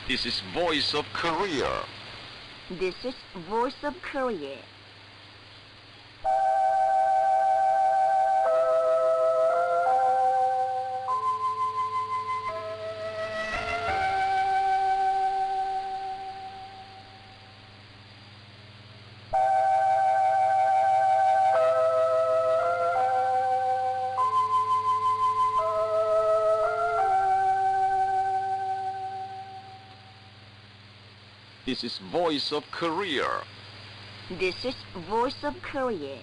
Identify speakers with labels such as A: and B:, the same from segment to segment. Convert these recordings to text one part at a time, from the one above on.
A: This is Voice of Korea.
B: This is Voice of Korea.
A: This is Voice of Korea.
B: This is Voice of Korea.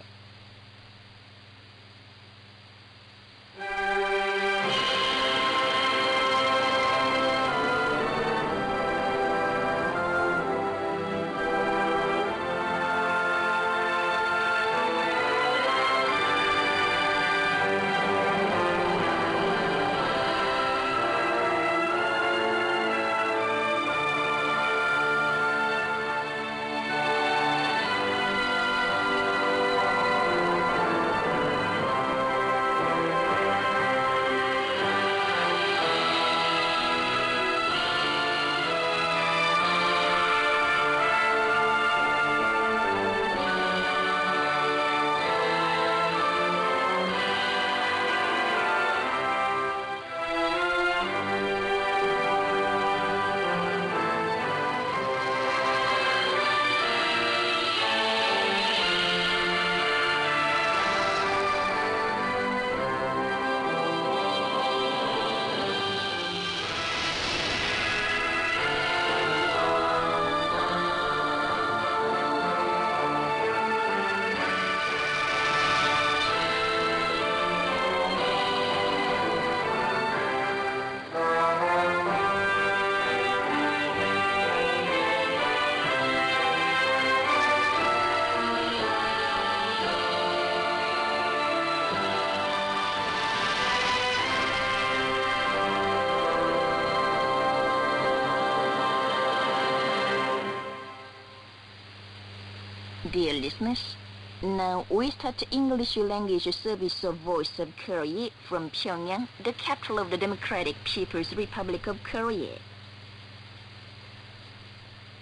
B: Dear listeners, now we start English language service of Voice of Korea from Pyongyang, the capital of the Democratic People's Republic of Korea.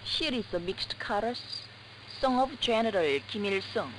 B: Here is a mixed chorus, song of General Kim Il-sung.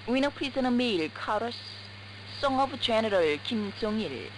B: Winner prisoner male chorus, song of General Kim Jong-il.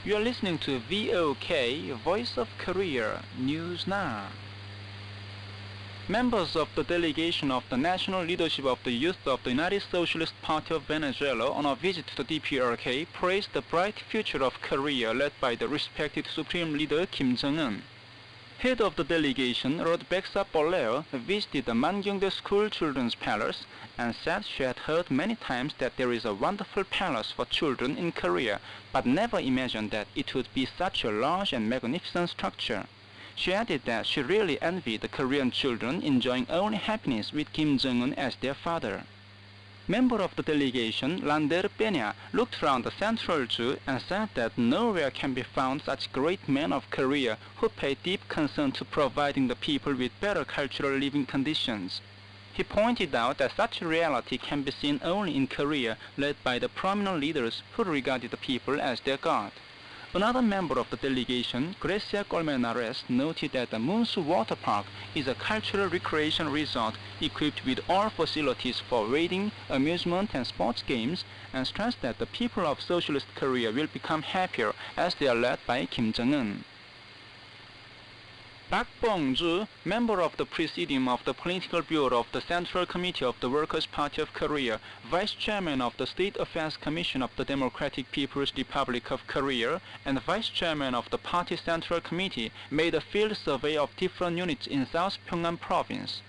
C: You are listening to VOK, Voice of Korea, News Now. Members of the delegation of the national leadership of the youth of the United Socialist Party of Venezuela on a visit to the DPRK praised the bright future of Korea led by the respected Supreme Leader Kim Jong-un. Head of the delegation, Rodbexa Boleo, visited the Mangyongdae School Children's Palace and said she had heard many times that there is a wonderful palace for children in Korea, but never imagined that it would be such a large and magnificent structure. She added that she really envied the Korean children enjoying only happiness with Kim Jong-un as their father. Member of the delegation, Lander Peña, looked around the central zoo and said that nowhere can be found such great men of Korea who pay deep concern to providing the people with better cultural living conditions. He pointed out that such a reality can be seen only in Korea, led by the prominent leaders who regarded the people as their god. Another member of the delegation, Grecia Colmenares, noted that the Munsu Water Park is a cultural recreation resort equipped with all facilities for wading, amusement and sports games, and stressed that the people of Socialist Korea will become happier as they are led by Kim Jong-un. Park Bong-ju, member of the Presidium of the Political Bureau of the Central Committee of the Workers' Party of Korea, Vice Chairman of the State Affairs Commission of the Democratic People's Republic of Korea, and Vice Chairman of the Party Central Committee, made a field survey of different units in South Pyongan Province.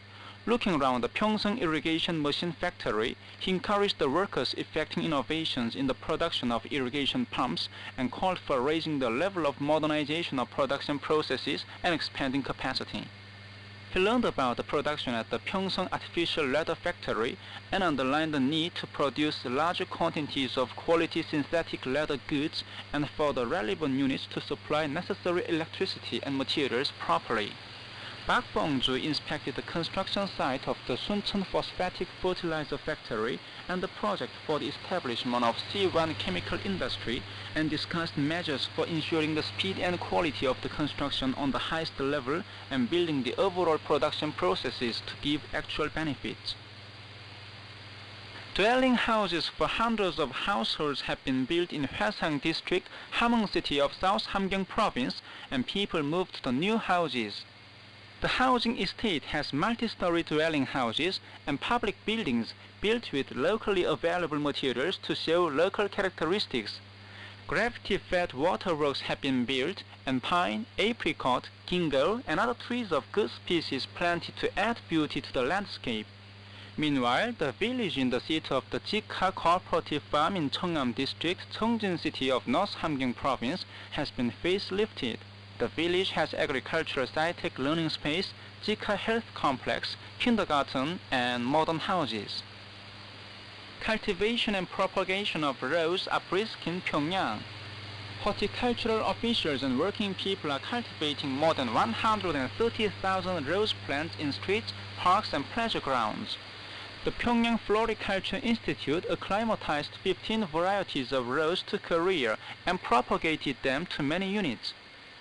C: Looking around the Pyeongseong Irrigation Machine Factory, he encouraged the workers effecting innovations in the production of irrigation pumps and called for raising the level of modernization of production processes and expanding capacity. He learned about the production at the Pyeongseong Artificial Leather Factory and underlined the need to produce larger quantities of quality synthetic leather goods and for the relevant units to supply necessary electricity and materials properly. Park Bong-ju inspected the construction site of the Suncheon Phosphatic Fertilizer Factory and the project for the establishment of C1 chemical industry and discussed measures for ensuring the speed and quality of the construction on the highest level and building the overall production processes to give actual benefits. Dwelling houses for hundreds of households have been built in Hwasang District, Hamhung City of South Hamgyong Province, and people moved to new houses. The housing estate has multi-story dwelling houses and public buildings built with locally available materials to show local characteristics. Gravity-fed waterworks have been built, and pine, apricot, ginkgo, and other trees of good species planted to add beauty to the landscape. Meanwhile, the village in the seat of the Jikha Cooperative Farm in Cheongnam District, Cheongjin City of North Hamgyong Province, has been facelifted. The village has agricultural sci-tech learning space, Jikha Health Complex, kindergarten, and modern houses. Cultivation and propagation of rose are brisk in Pyongyang. Horticultural officials and working people are cultivating more than 130,000 rose plants in streets, parks, and pleasure grounds. The Pyongyang Floriculture Institute acclimatized 15 varieties of rose to Korea and propagated them to many units.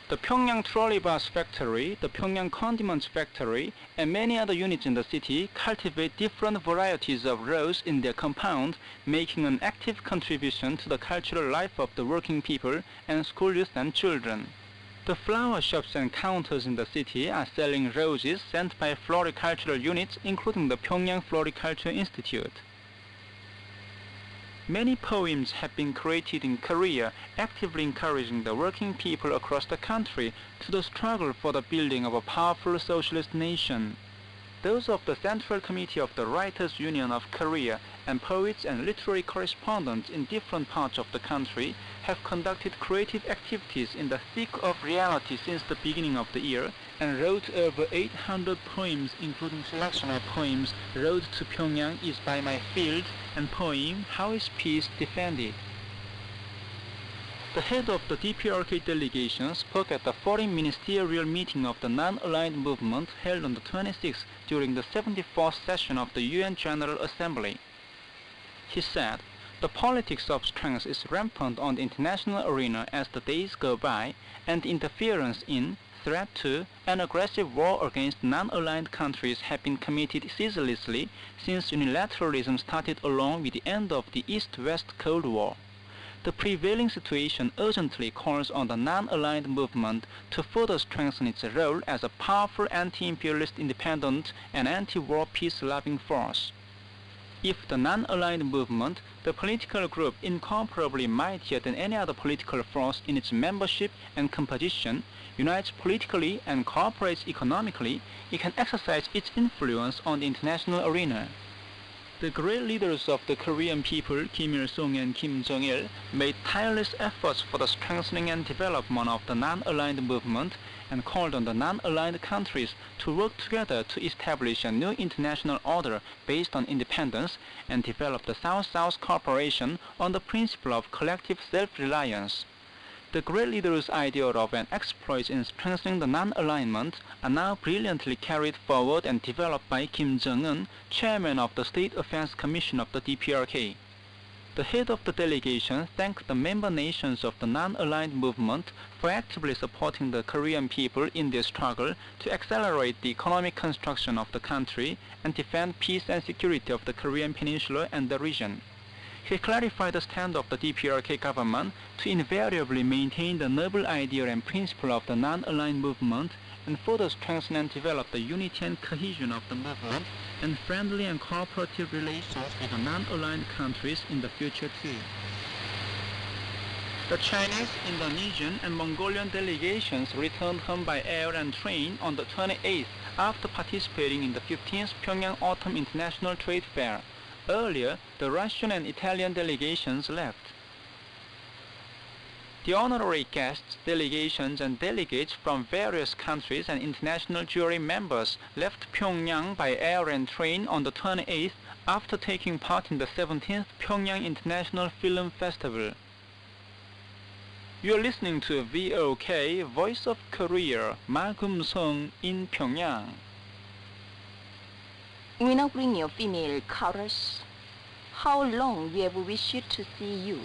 C: The Pyongyang Trolley Bus Factory, the Pyongyang Condiments Factory, and many other units in the city cultivate different varieties of rose in their compound, making an active contribution to the cultural life of the working people and school youth and children. The flower shops and counters in the city are selling roses sent by floricultural units, including the Pyongyang Floriculture Institute. Many poems have been created in Korea, actively encouraging the working people across the country to the struggle for the building of a powerful socialist nation. Those of the Central Committee of the Writers' Union of Korea and poets and literary correspondents in different parts of the country have conducted creative activities in the thick of reality since the beginning of the year and wrote over 800 poems, including selection of poems Road to Pyongyang is by my field and poem How is Peace Defended. The head of the DPRK delegation spoke at the foreign ministerial meeting of the non-aligned movement held on the 26th during the 74th session of the UN General Assembly. He said, "The politics of strength is rampant on the international arena as the days go by, and interference in, threat to, and aggressive war against non-aligned countries have been committed ceaselessly since unilateralism started along with the end of the East-West Cold War. The prevailing situation urgently calls on the non-aligned movement to further strengthen its role as a powerful anti-imperialist independent and anti-war peace-loving force. If the non-aligned movement, the political group incomparably mightier than any other political force in its membership and composition, unites politically and cooperates economically, it can exercise its influence on the international arena." The great leaders of the Korean people, Kim Il-sung and Kim Jong-il, made tireless efforts for the strengthening and development of the non-aligned movement and called on the non-aligned countries to work together to establish a new international order based on independence and develop the South-South cooperation on the principle of collective self-reliance. The great leaders' idea of an exploit in strengthening the non-alignment are now brilliantly carried forward and developed by Kim Jong-un, chairman of the State Affairs Commission of the DPRK. The head of the delegation thanked the member nations of the non-aligned movement for actively supporting the Korean people in their struggle to accelerate the economic construction of the country and defend peace and security of the Korean peninsula and the region. He clarified the stand of the DPRK government to invariably maintain the noble idea and principle of the non-aligned movement and further strengthen and develop the unity and cohesion of the movement and friendly and cooperative relations with the non-aligned countries in the future too. The Chinese, Indonesian, and Mongolian delegations returned home by air and train on the 28th after participating in the 15th Pyongyang Autumn International Trade Fair. Earlier, the Russian and Italian delegations left. The honorary guests, delegations, and delegates from various countries and international jury members left Pyongyang by air and train on the 28th after taking part in the 17th Pyongyang International Film Festival. You are listening to VOK, Voice of Korea, 마금성 in Pyongyang.
B: We now bring you female chorus. How long we have wished to see you.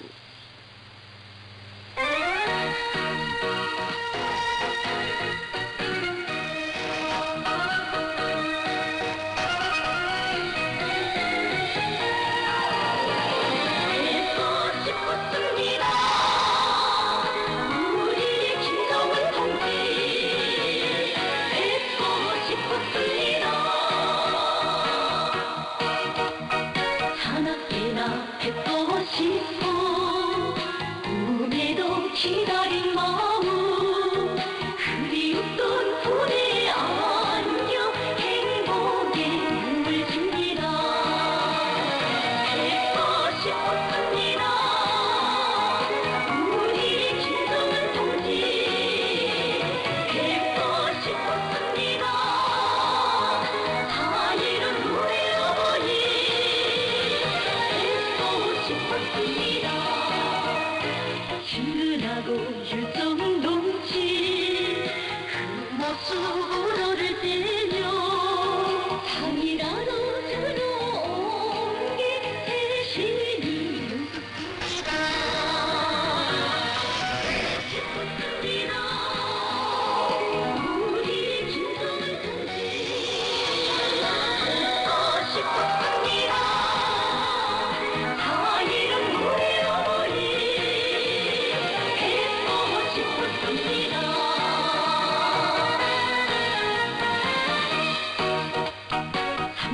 D: 기다린 마음 그리웠던 분의 안녕 행복의 눈물 줍니다 뵙고 싶었습니다 우리 김정은 동지 뵙고 싶었습니다 사이는 우리 어머니 뵙고 싶었습니다 유나고 율동 동지 그 모습 우러를 때며 상이라도 들어온 게 대신이 웃습니다 싶었습니다 우리 김정은 동지 웃고 싶었습니다 사이는 우리 어머니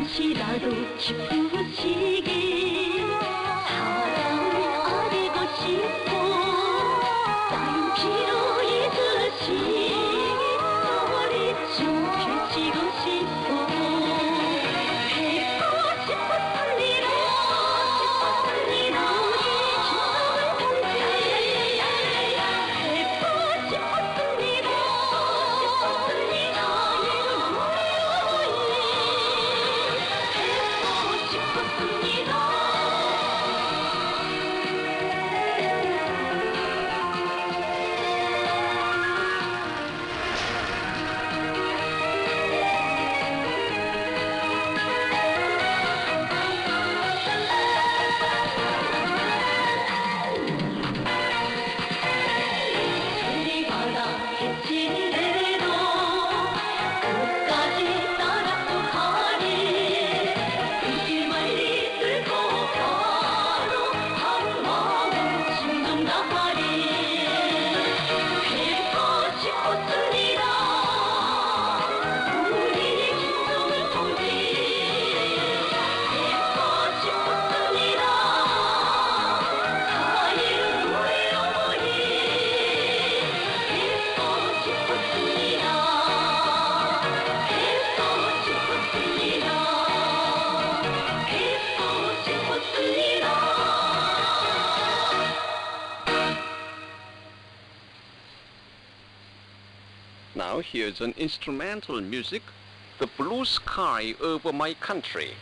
D: 잠시라도 기쁘시게 사랑을 아리고 싶고 쌓인 피로 잊으시게 머리 좀 펼치고 싶고 뵙고 싶었습니다 우리 김정은 동지 뵙고 싶었습니다
A: Now here's an instrumental music, The Blue Sky Over My Country.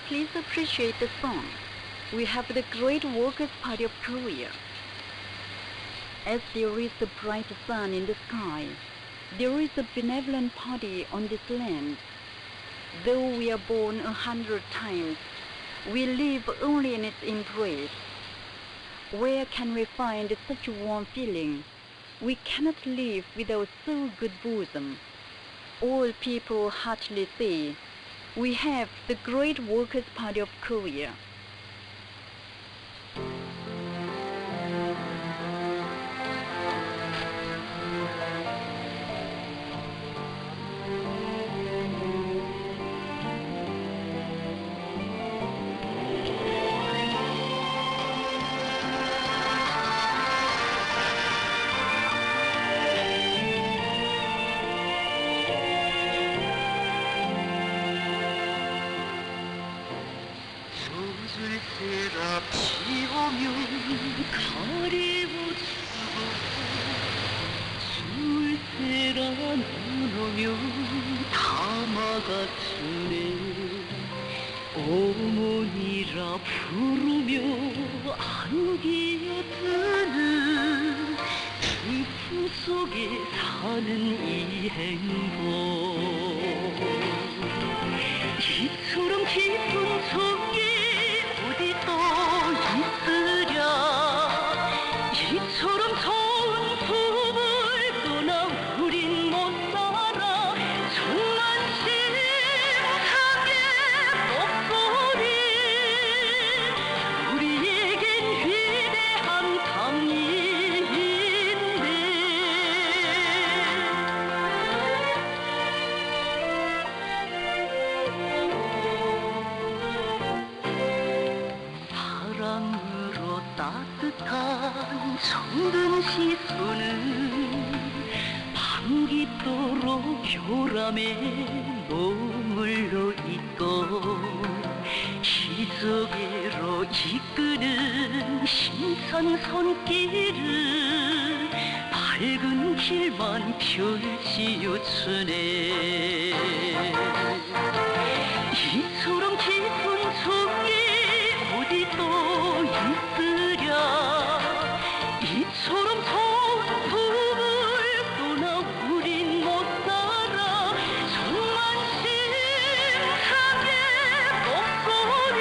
E: Please appreciate the song. We have the Great Workers' Party of Korea. As there is a bright sun in the sky, there is a benevolent party on this land. Though we are born 100 times, we live only in its embrace. Where can we find such a warm feeling? We cannot live without so good bosom. All people heartily say, we have the Great Workers' Party of Korea.
D: 줄새라 피오면 가리고 죽고 줄새라 나누면 담아가 주네 어머니라 부르며 안기어드는 슬픔 속에 사는 이 행복 이처럼 깊은 정이 어디 또 있으랴 이처럼 좋은 부부를 떠나 우린 못 살아 정말 심하게 목소리 우리에겐 위대한 강의인데 사랑으로 따뜻한 정든 시선은 밤깊도록 교람에 머물러 있고 기적으로 이끄는 신선 손길을 밝은 길만 펼치어 주네 이처럼 깊은 정이 어디 또 있으랴 이처럼 좋은 부부를 떠나 우린 못 살아 정말 심하게 목소리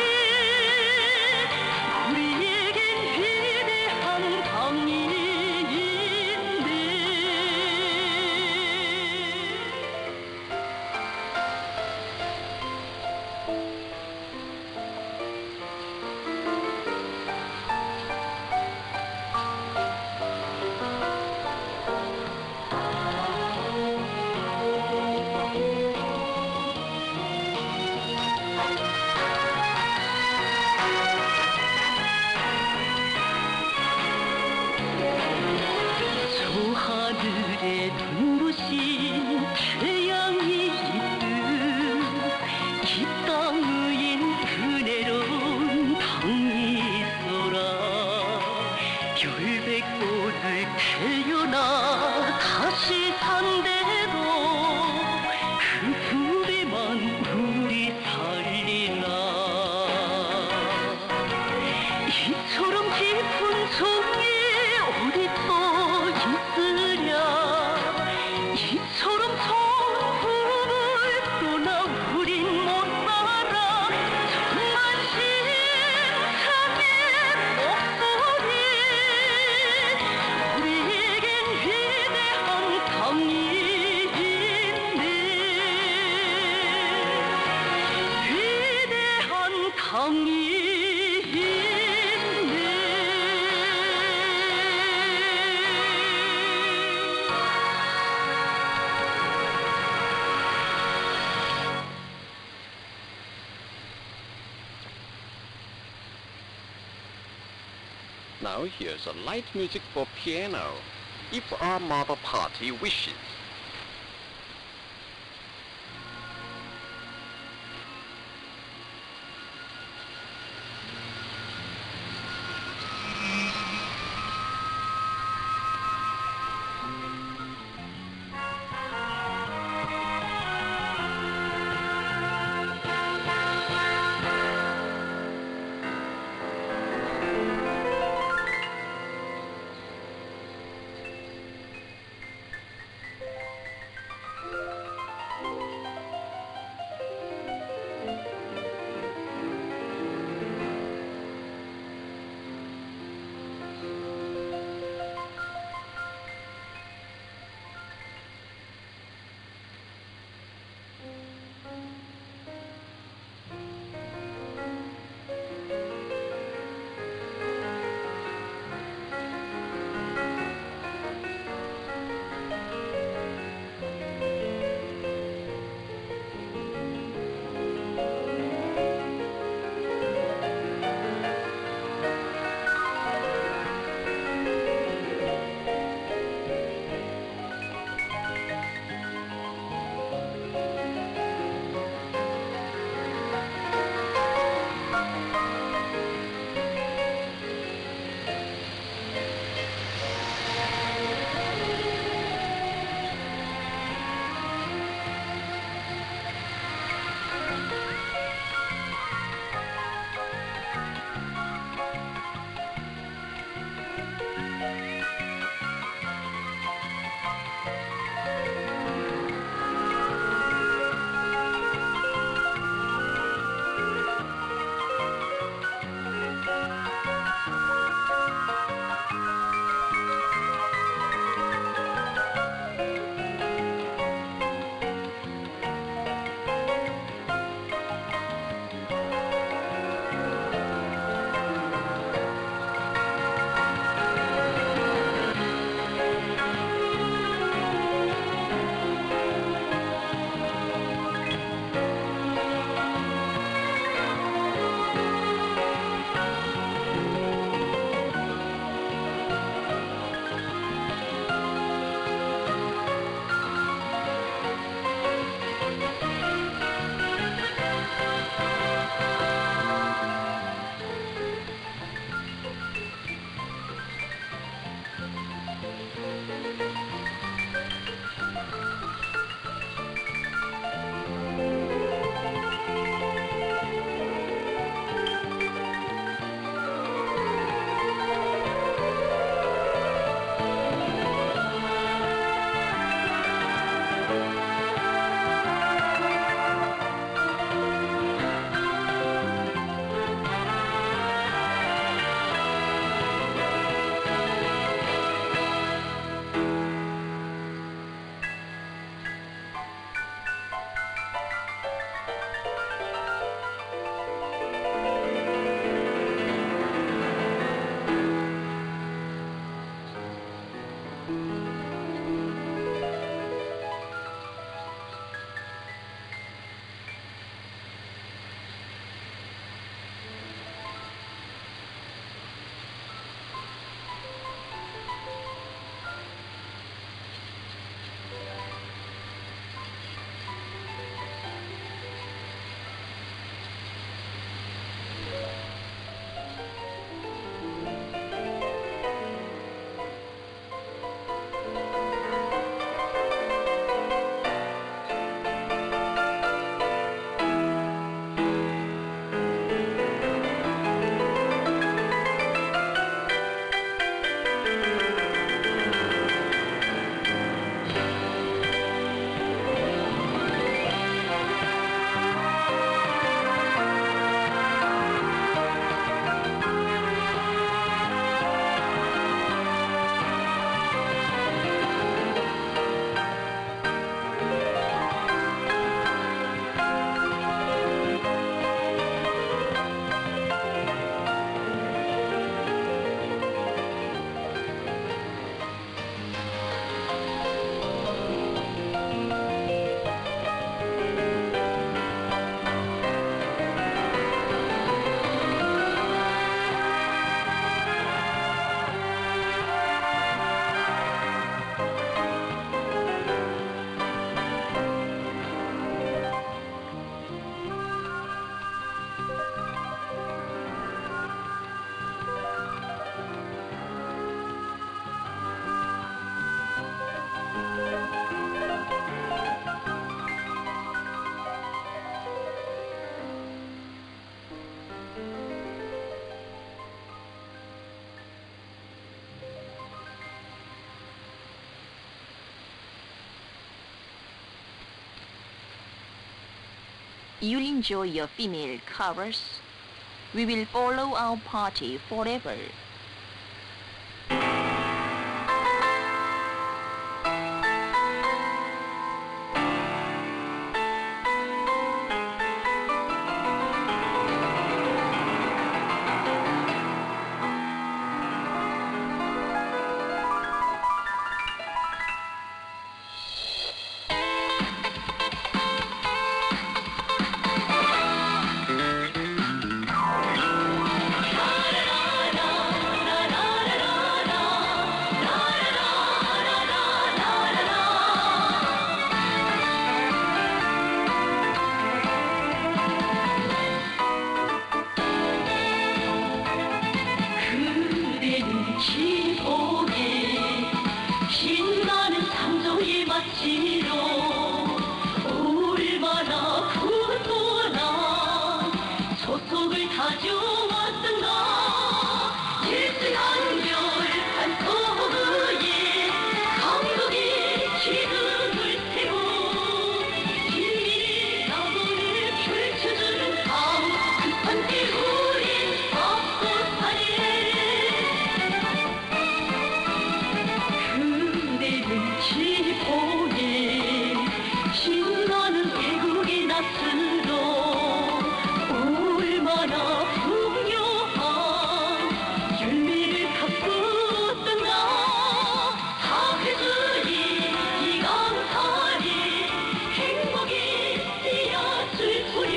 D: 우리에겐 위대한 강의인데 저 하늘에 눈부신 태양이 있듯 이 땅의 은혜로운 땅이 있어라 별백꽃을 태어나 다시 산대도 그 후대만 우리 살리나 이처럼 깊은 정이 어디 또 있으랴 이처럼 좋은 부부를 떠나 우린 못 살아 정말 심하게 목소리 우리에겐 위대한 강의인데 위대한 강의인데
A: Now here's a light music for piano, if our mother party wishes.
B: You'll enjoy your female chorus. We will follow our party forever.
D: 그대는 지옥에 신나는 삼종의 맛지로 얼마나 분노나 소속을 다져왔던가 일승한결한 서구에 감독의 기둥을 세워 비밀의 낙원을 펼쳐주는 밤 급한 기울인 앞도산에 그대는 지붕에 신나는 태국의 낯으로 얼마나 풍요한 열매를 가꾸었던가 사회주의 이 강산이 행복의 씨앗을 뿌려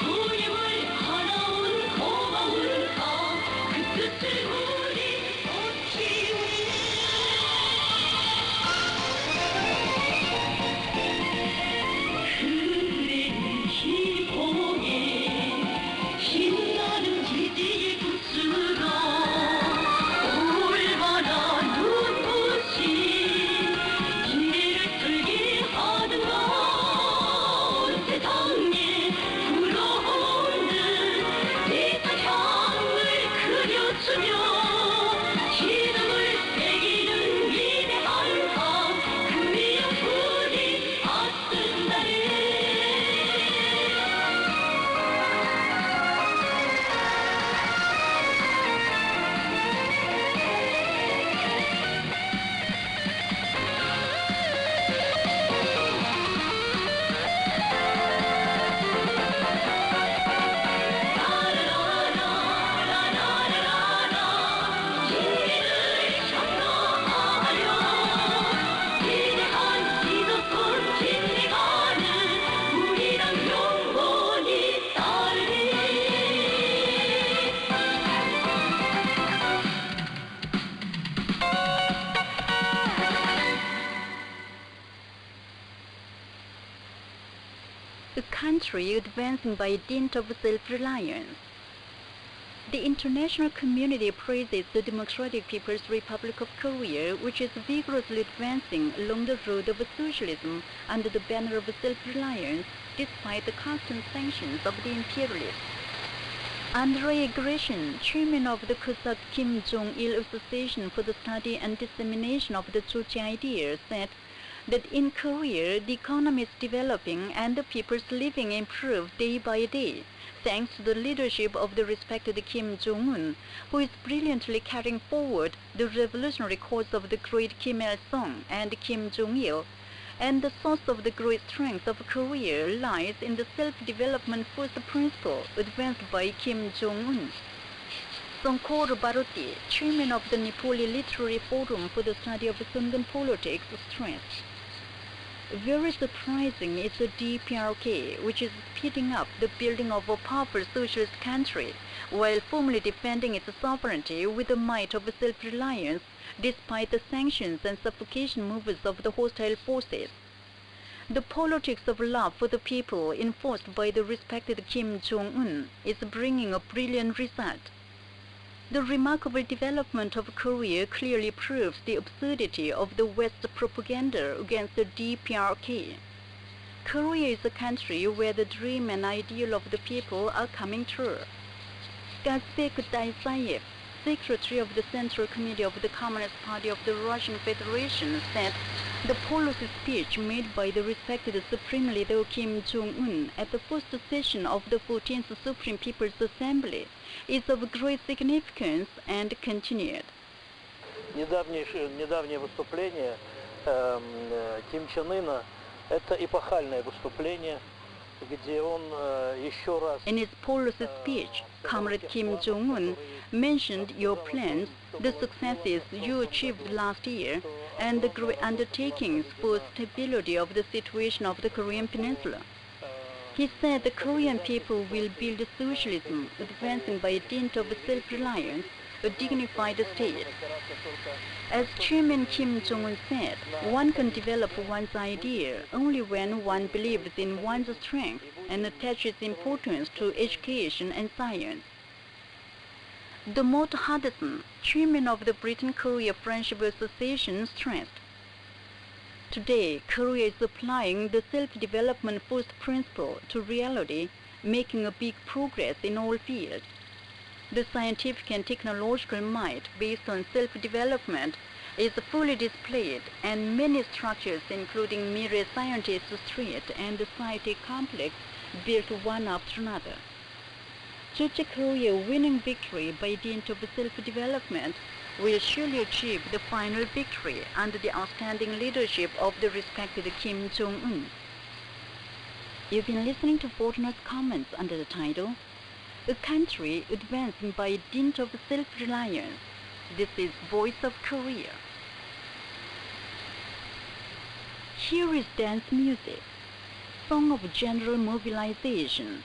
D: 소임을 하나온 고마운 강 그 뜻을 우리 또 키우리 그대는 희봉에 신나는 지지의 구스로 얼마나 눈부신 기회를 틀게 하는가 온 세상에 불어오는 비탄 향을 그려주며 기둥을 새기는 위대한 강 금미역 불이 아쓴다네 인민을 향하여 위대한 지도손 진내가는 우리랑 영원히 따르리
E: A country advancing by dint of self-reliance. The international community praises the Democratic People's Republic of Korea, which is vigorously advancing along the road of socialism under the banner of self-reliance, despite the constant sanctions of the imperialists. Andrei Grishин, chairman of the Cossack Kim Jong-il Association for the Study and Dissemination of the Juche idea, said that in Korea the economy is developing and the people's living improve day by day, thanks to the leadership of the respected Kim Jong-un, who is brilliantly carrying forward the revolutionary cause of the great Kim Il-sung and Kim Jong-il. And the source of the great strength of Korea lies in the self-development first principle advanced by Kim Jong-un. Sonkor Baruti, chairman of the Nepali Literary Forum for the Study of Sungan Politics, stressed, very surprising is the DPRK, which is speeding up the building of a powerful socialist country, while firmly defending its sovereignty with the might of self-reliance, despite the sanctions and suffocation moves of the hostile forces. The politics of love for the people enforced by the respected Kim Jong-un is bringing a brilliant result. The remarkable development of Korea clearly proves the absurdity of the West's propaganda against the DPRK. Korea is a country where the dream and ideal of the people are coming true. Gazbek Daisayev, secretary of the Central Committee of the Communist Party of the Russian Federation, said The policy speech made by the respected Supreme Leader Kim Jong-un at the first session of the 14th Supreme People's Assembly is of great significance and continued.
F: Недавнее выступление Ким Чен Ына – это эпохальное выступление, где он еще раз.
E: In his policy speech, Comrade Kim Jong-un mentioned your plans, the successes you achieved last year, and the great undertakings for stability of the situation of the Korean Peninsula. He said the Korean people will build socialism, advancing by dint of self-reliance, a dignified state. As Chairman Kim Jong-un said, one can develop one's idea only when one believes in one's strength and attaches importance to education and science. The Mott Hudson, chairman of the Britain-Korea Friendship Association, stressed, today, Korea is applying the self-development first principle to reality, making a big progress in all fields. The scientific and technological might based on self-development is fully displayed, and many structures, including Miri Scientist Street and the Society Complex, built one after another. Such a Korea winning victory by dint of self-development will surely achieve the final victory under the outstanding leadership of the respected Kim Jong-un. You've been listening to Fortuna's comments under the title, A Country Advancing by Dint of Self-Reliance. This is Voice of Korea. Here is dance music, song of general mobilization.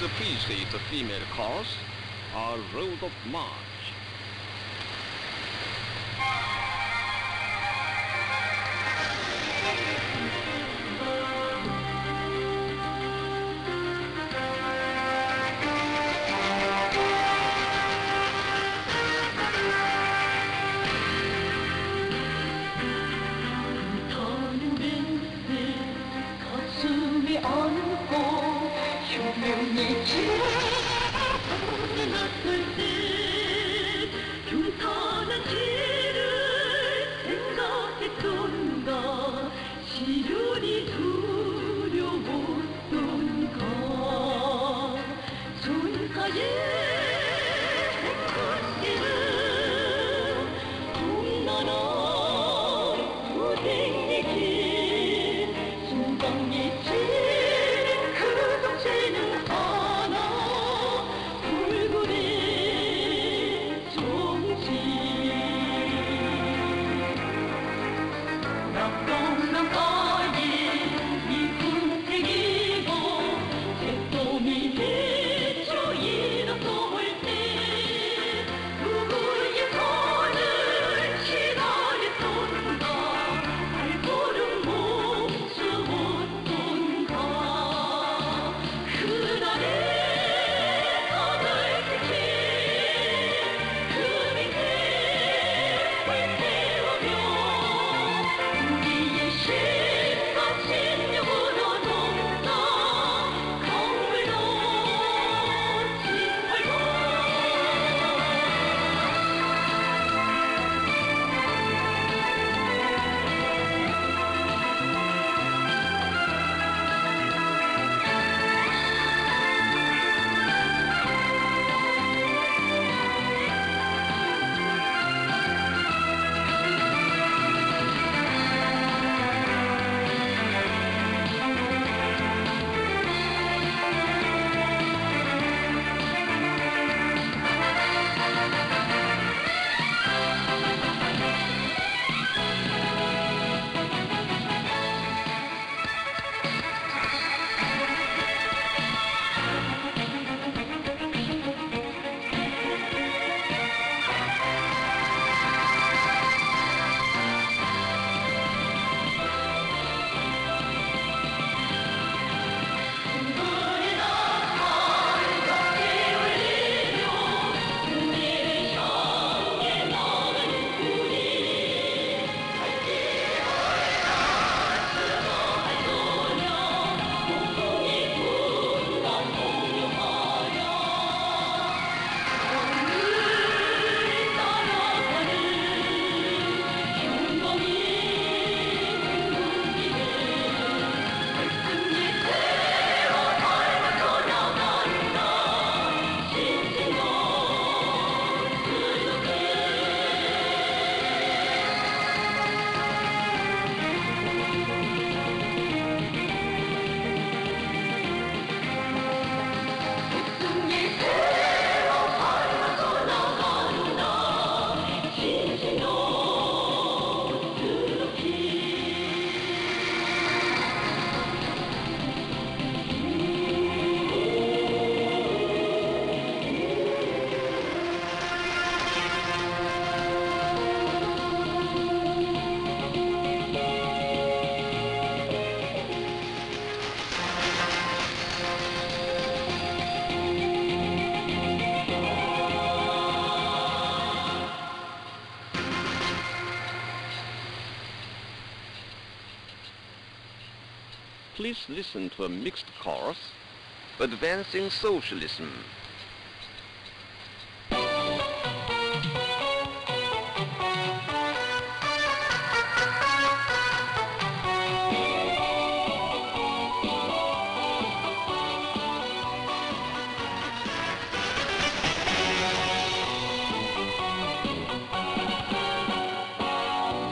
A: appreciate the female chorus, our road of march.
D: 타는 빈대 가슴에 안고 흉명이 지나가는 났을 때 흉탄한 길을 생각했던가 시련이 두려웠던가 손가에 행복기는 공난한 부댕기기 순간 미친 그 정체는 하나 불굴의 정치 낙동강가에 이군택이고 새똥이 비쳐 일어설 때 누구의 손을 기다렸던가 발걸음 멈추었던가 그날의 가을 빛이 그 밑에 불태우며 우리의 신과 신령으로 돕다 강물로 짓밟아
A: Please listen to a mixed chorus, Advancing Socialism.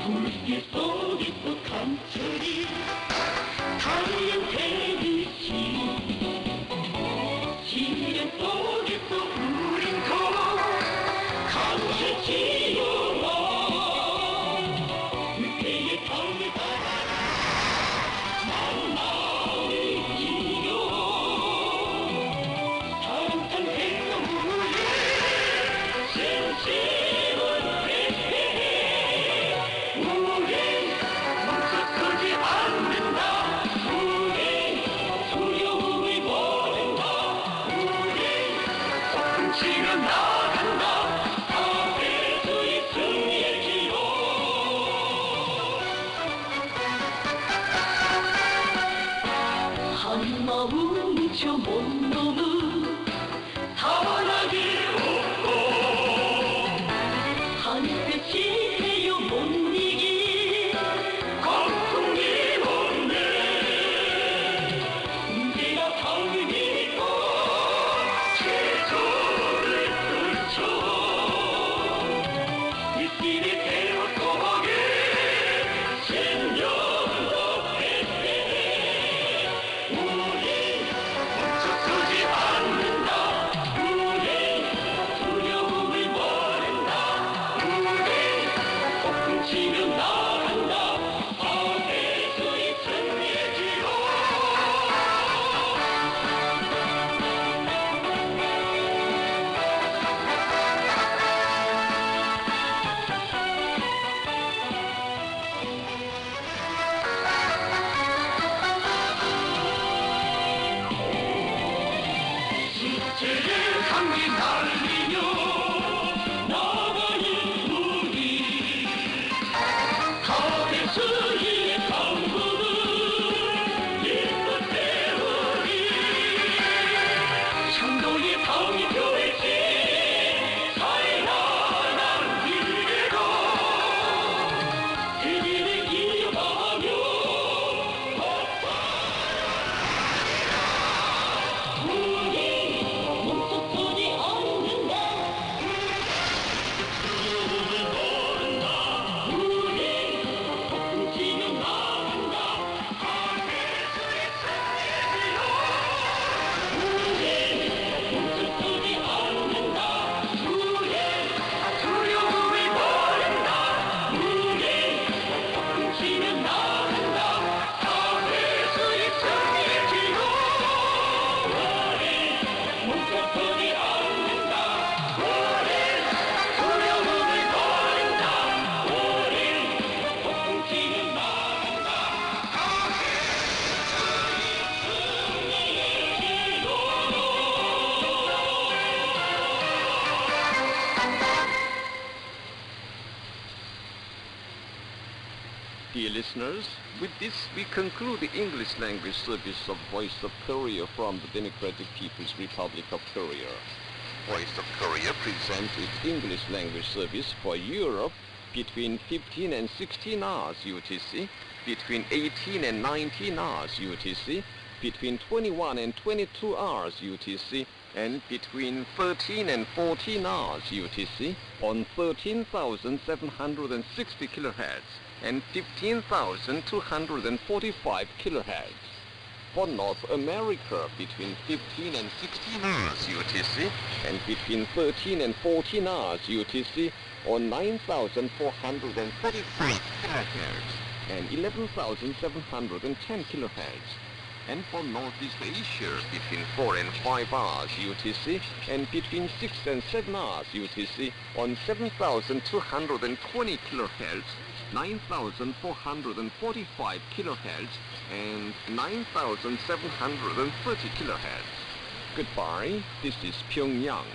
D: 불길 속에서 강철이 달린 대기시 시련 속에서 우린 더 강해지어라 그때의 강을 따라라 마음을 이겨 저 못 넘은 타원하기 없고 한뜻이 해요 못 이기 거품이 없네 문제가 당연히 있고 최선을 뚫죠 일길이 대로 속에 10년도 했네 우리 멈춰서지 않는다 우리 두려움을 버린다 우리 폭풍 치며 나간다 아대수의 승리지요 시체의 감기 날리며 나가는 우리 가대수의 강구는 예쁜 세월이 창동의 방이 펴있지 살만한 미래로 세계를 이어가며 우리 멈춰서지 않는다 두려움을 버린다 우리 폭풍 치며 나간다 아대수의 승리지요 우리 멈춰서지 않는다 우리 두려움을 버린다 우리 폭풍 치며 나간다 아대수의 승리지요 우리 멈춰서지 않는다 우리 두려움을 버린다 우리 폭풍 치며 나간다
A: Dear listeners, with this we conclude the English language service of Voice of Korea from the Democratic People's Republic of Korea. Voice of Korea presents its English language service for Europe between 15 and 16 hours UTC, between 18 and 19 hours UTC, between 21 and 22 hours UTC, and between 13 and 14 hours UTC on 13,760 kHz and 15,245 kHz. For North America, between 15 and 16 hours UTC and between 13 and 14 hours UTC on 9,435 kHz and 11,710 kHz. And for Northeast Asia, between 4 and 5 hours UTC and between 6 and 7 hours UTC on 7,220 kHz, 9,445 kHz and 9,730 kHz. Goodbye, this is Pyongyang.